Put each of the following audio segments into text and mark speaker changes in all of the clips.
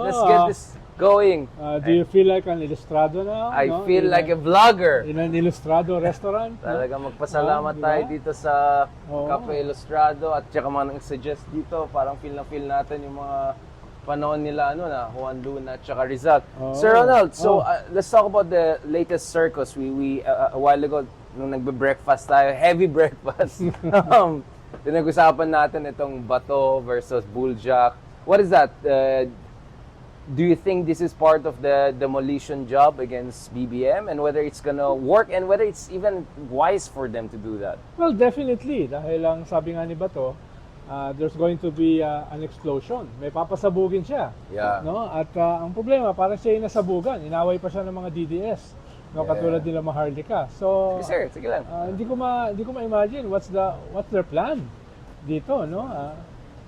Speaker 1: let's get this going.
Speaker 2: Do you feel like an ilustrado now?
Speaker 1: I feel like a vlogger.
Speaker 2: In an ilustrado restaurant?
Speaker 1: Talaga magpasalamat
Speaker 2: Diba?
Speaker 1: tayo dito sa
Speaker 2: Oo.
Speaker 1: Cafe Ilustrado at saka mga nang-suggest dito, parang feel na feel natin yung mga panahon nila na Juan Luna at saka Rizal.
Speaker 2: Oo.
Speaker 1: Sir Ronald, so
Speaker 2: Oo.
Speaker 1: let's talk about the latest circus. We a while ago nung nagbe-breakfast tayo, heavy breakfast. Pinag-usapan natin itong Bato versus Buljak. What is that? Do you think this is part of the demolition job against BBM and whether it's gonna work and whether it's even wise for them to do that?
Speaker 2: Well, definitely. Dahil lang sabi nga ni Bato, there's going to be an explosion. May papasabugin siya.
Speaker 1: Yeah.
Speaker 2: No? At ang problema, parang siya yung nasabugan. Inaway pa siya ng mga DDS. No,
Speaker 1: Yeah.
Speaker 2: katulad nila Maharlika. So,
Speaker 1: Yes, sir. Sige lang.
Speaker 2: hindi ko ma-imagine what's their plan dito, no?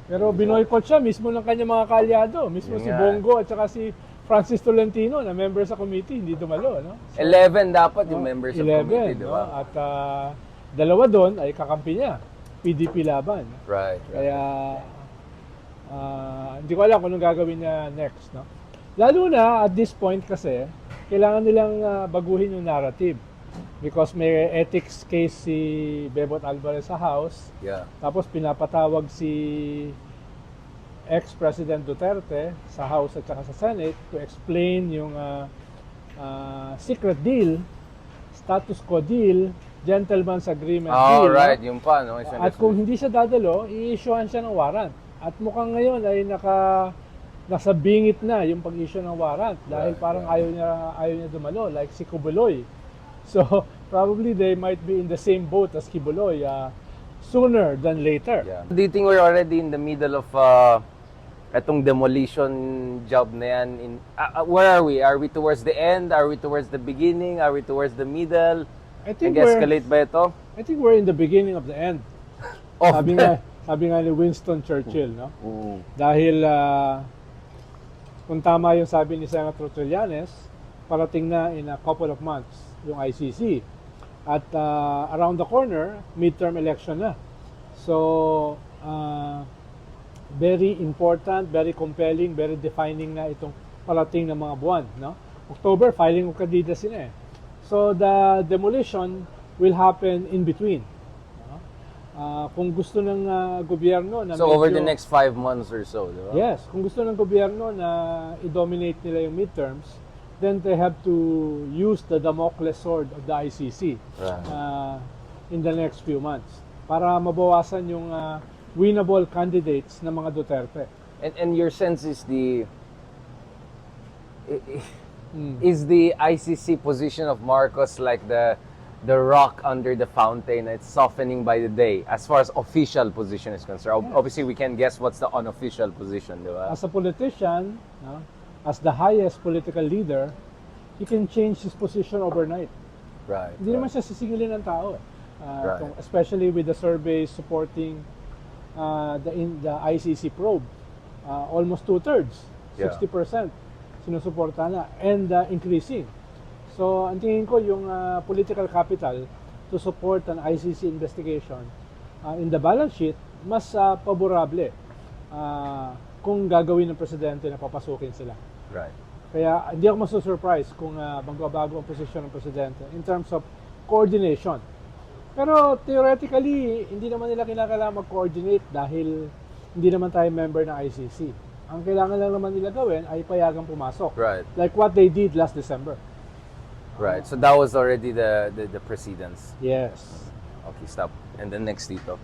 Speaker 2: Pero binoykot siya mismo ng kanyang mga kaalyado, mismo
Speaker 1: Yun
Speaker 2: si
Speaker 1: nga.
Speaker 2: Bongo at saka si Francis Tolentino na member sa committee, hindi dumalo, no? So,
Speaker 1: 11 dapat yung members of
Speaker 2: 11,
Speaker 1: committee, di
Speaker 2: no?
Speaker 1: ba?
Speaker 2: At dalawa doon ay kakampi niya, PDP laban.
Speaker 1: Right.
Speaker 2: Kaya hindi ko alam kung anong gagawin niya next, no? Lalo na at this point kasi kailangan nilang baguhin yung narrative because may ethics case si Bebot Alvarez sa House.
Speaker 1: Yeah.
Speaker 2: Tapos pinapatawag si ex-President Duterte sa House at saka sa Senate to explain yung secret deal, status quo deal, gentleman's agreement
Speaker 1: Oh,
Speaker 2: deal.
Speaker 1: right.
Speaker 2: no?
Speaker 1: Yung pa, no?
Speaker 2: At kung hindi siya dadalo, i-issuehan siya ng warrant. At mukhang ngayon ay nasa bingit na yung pag-issue ng warrant dahil
Speaker 1: Right,
Speaker 2: parang ayaw niya dumalo, like si Kibuloy. So, probably they might be in the same boat as Kibuloy sooner than later.
Speaker 1: Yeah. Do you think we're already in the middle of etong demolition job na yan? Where are we? Are we towards the end? Are we towards the beginning? Are we towards the middle?
Speaker 2: I think
Speaker 1: Nag-escalate ba ito?
Speaker 2: we're in the beginning of the end.
Speaker 1: Of
Speaker 2: Sabi nga ni Winston Churchill, no?
Speaker 1: Oo.
Speaker 2: Dahil kung tama yung sabi ni Senator Trillanes, parating na in a couple of months yung ICC. At around the corner, midterm election na. So, very important, very compelling, very defining na itong parating na mga buwan. No? October, filing of candidacy na eh. So, the demolition will happen in between. No? Kung gusto ng gobyerno na
Speaker 1: So over the
Speaker 2: medyo-
Speaker 1: next 5 months or so, di ba?
Speaker 2: Yes, kung gusto ng gobyerno na i-dominate nila yung midterms, then they have to use the Damocles sword of the ICC
Speaker 1: Right.
Speaker 2: in the next few months para mabawasan yung winnable candidates ng mga Duterte.
Speaker 1: And your sense is is the ICC position of Marcos like the rock under the fountain? It's softening by the day as far as official position is concerned.
Speaker 2: Yes.
Speaker 1: Obviously, we can guess what's the unofficial position, di ba?
Speaker 2: As a politician, no, as the highest political leader, he can change his position overnight.
Speaker 1: Right.
Speaker 2: Hindi naman siya sisingilin ng tao.
Speaker 1: Right.
Speaker 2: Especially with the surveys supporting the ICC probe. Almost 2/3,
Speaker 1: Yeah.
Speaker 2: 60% sinusuporta na and increasing. So, ang tingin ko yung political capital to support an ICC investigation in the balance sheet, mas paborable kung gagawin ng presidente na papasukin sila.
Speaker 1: Right.
Speaker 2: Kaya hindi ako masusurprise kung magbabago ang posisyon ng presidente in terms of coordination. Pero theoretically, hindi naman nila kinakailangan mag-coordinate dahil hindi naman tayo member ng ICC. Ang kailangan lang naman nila gawin ay payagang pumasok.
Speaker 1: Right.
Speaker 2: Like what they did last December.
Speaker 1: Right. So that was already the precedence.
Speaker 2: Yes.
Speaker 1: Okay, stop. And then next dito.